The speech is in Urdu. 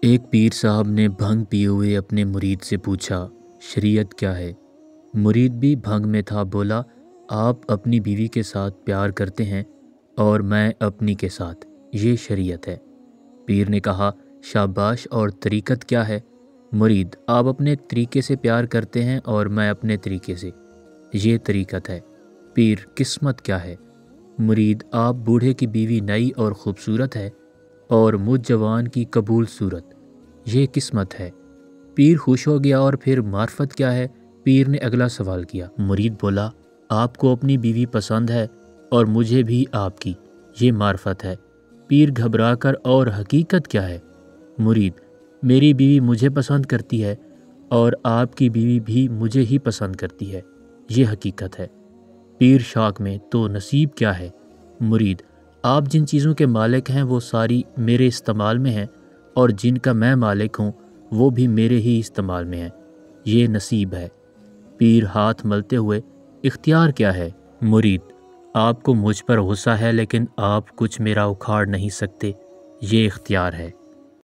ایک پیر صاحب نے بھنگ پیے ہوئے اپنے مرید سے پوچھا، شریعت کیا ہے؟ مرید بھی بھنگ میں تھا، بولا، آپ اپنی بیوی کے ساتھ پیار کرتے ہیں اور میں اپنی کے ساتھ، یہ شریعت ہے۔ پیر نے کہا، شاباش، اور طریقت کیا ہے؟ مرید، آپ اپنے طریقے سے پیار کرتے ہیں اور میں اپنے طریقے سے، یہ طریقت ہے۔ پیر، قسمت کیا ہے؟ مرید، آپ بوڑھے کی بیوی نئی اور خوبصورت ہے اور مجھ جوان کی قبول صورت، یہ قسمت ہے۔ پیر خوش ہو گیا۔ اور پھر معرفت کیا ہے؟ پیر نے اگلا سوال کیا۔ مرید بولا، آپ کو اپنی بیوی پسند ہے اور مجھے بھی آپ کی، یہ معرفت ہے۔ پیر گھبرا کر، اور حقیقت کیا ہے؟ مرید، میری بیوی مجھے پسند کرتی ہے اور آپ کی بیوی بھی مجھے ہی پسند کرتی ہے، یہ حقیقت ہے۔ پیر شاک میں، تو نصیب کیا ہے؟ مرید، آپ جن چیزوں کے مالک ہیں وہ ساری میرے استعمال میں ہیں، اور جن کا میں مالک ہوں وہ بھی میرے ہی استعمال میں ہیں، یہ نصیب ہے۔ پیر ہاتھ ملتے ہوئے، اختیار کیا ہے؟ مرید، آپ کو مجھ پر غصہ ہے لیکن آپ کچھ میرا اکھاڑ نہیں سکتے، یہ اختیار ہے۔